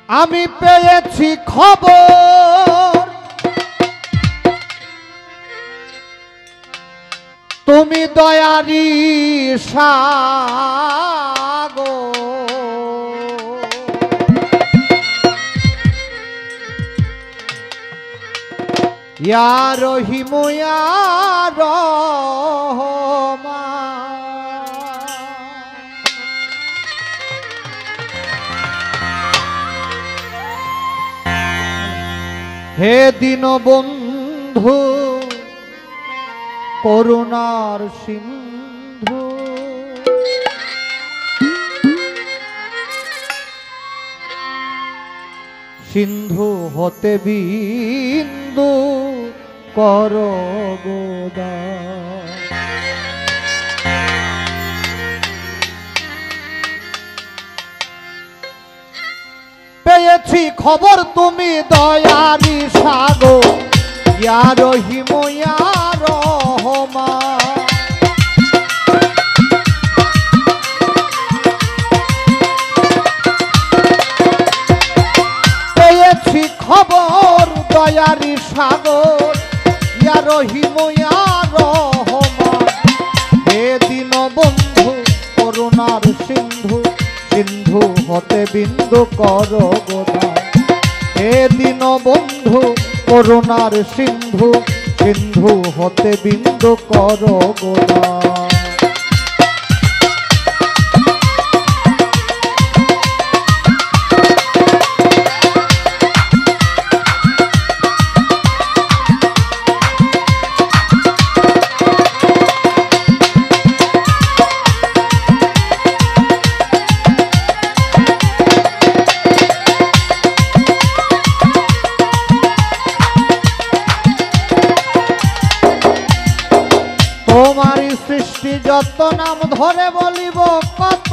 আমি পেয়েছি খবর তুমি দয়ারি সাগর ইয়া রহিম ইয়া রহমান হে দীনবন্ধু করুণার সিন্ধু সিন্ধু হতে বিন্দু কর গোদান পেয়েছি খবর তুমি দয়ারি সাগর ইয়া রহিম ইয়া রহমান পেয়েছি খবর দয়ারি সাগর ইয়া রহিম ইয়া রহমান হে দীনবন্ধু করুণার সিন্ধু সিন্ধু হতে বিন্দু কর গোদান হে দীনবন্ধু করুণার সিন্ধু সিন্ধু হতে বিন্দু কর গোদান তোমারি সৃষ্টি যত নাম ধরে বলিব কত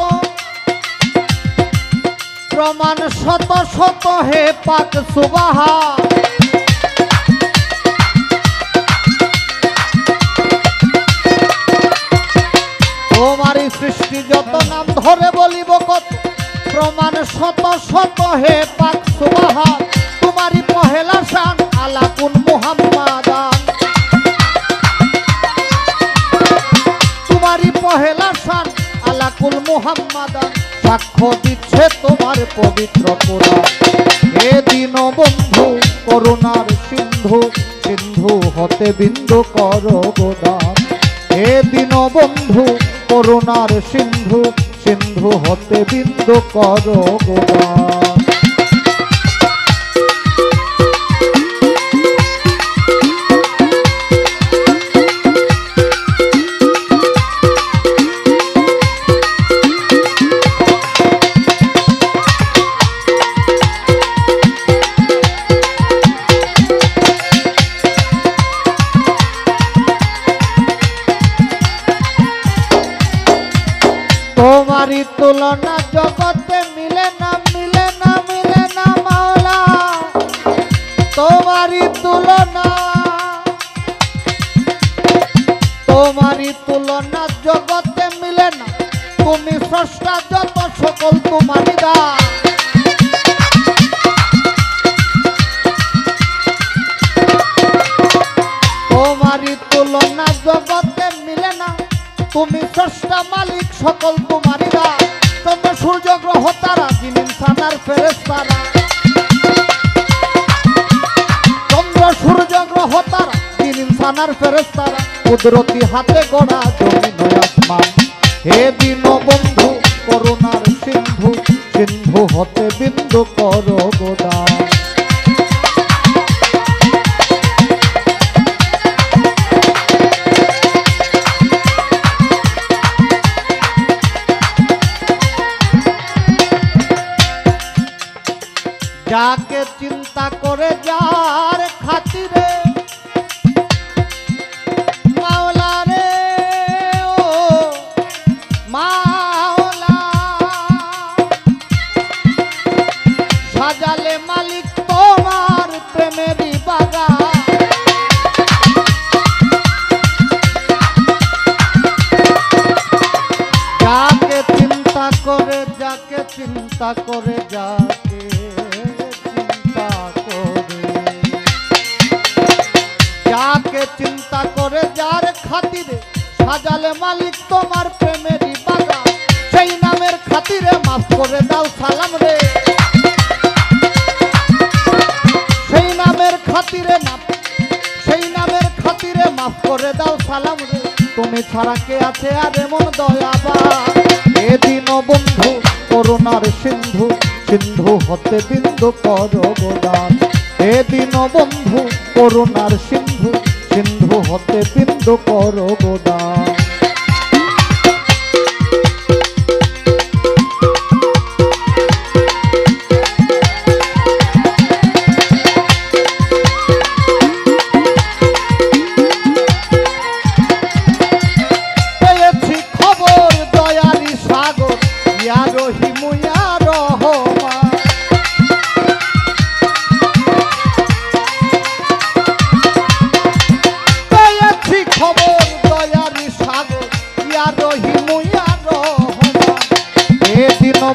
প্রমাণ শত শত হে পাক সুবহান তোমারি সৃষ্টি যত নাম ধরে বলিব কত প্রমাণ শত শত হে পাক সুবহান তোমারি পহেলা শান আলা কুন মুহাম্মাদান পহেলা শান আলাকুল মুহাম্মাদান সাক্ষ্য দিচ্ছে তোমার পবিত্র কোরআন হে দীনবন্ধু করুণার সিন্ধু সিন্ধু হতে বিন্দু কর গোদান হে দীনবন্ধু করুণার সিন্ধু সিন্ধু হতে বিন্দু কর গোদান তোমারি তুলনা জগতে মিলে না মিলে না মিলে না মাওলা তোমারি তুলনা জগতে মিলে না তুমি স্রষ্টা যত সকল তোমারি দান তোমারি তুলনা জগতে মিলে না তুমি স্রষ্টা মালিক সকল তোমারি দান চন্দ্র সূর্য গ্রহ তারা জিন ইনসান আর ফেরেশতারা চন্দ্র সূর্য গ্রহ তারা জিন ইনসান আর ফেরেশতারা কুদরতি হাতে গড়া জমিন ও আসমান হে দীনবন্ধু করুণার সিন্ধু সিন্ধু হতে বিন্দু কর গোদান যাকে চিন্তা করে যার খাতিরে মাওলা রে ও মাওলা সাজালে মালিক তোমার প্রেমেরই বাগান যাকে চিন্তা করে যাকে চিন্তা করে যার খাতিরে সাজালে মালিক তোমার প্রেমেরই বাগান, সেই নামের খাতিরে মাফ করে দাও সালাম রে, সেই নামের খাতিরে মাফ করে দাও সালাম রে, তুমি ছাড়া কে আছে আর এমন দয়াবান। এ দিন বন্ধু করুণার সিন্ধু, সিন্ধু হতে বিন্দু করো গোদান। এ দিন বন্ধু করুণার সিন্ধু, সিন্ধু হতে বিন্দু করো গোদান।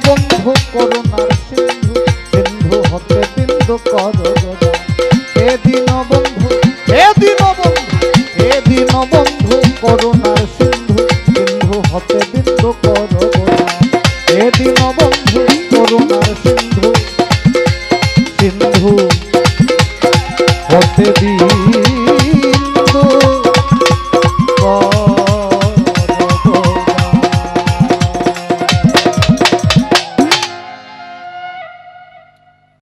বন্ধু করুণার সিন্ধু, সিন্ধু হতে বিন্দু করো গোদান। এ দিন বন্ধু, এ দিন বন্ধু, এ দিন বন্ধু করুণার সিন্ধু, সিন্ধু হতে বিন্দু করো গোদান। এ দিন বন্ধু করুণার সিন্ধু, সিন্ধু হতে বিন্দু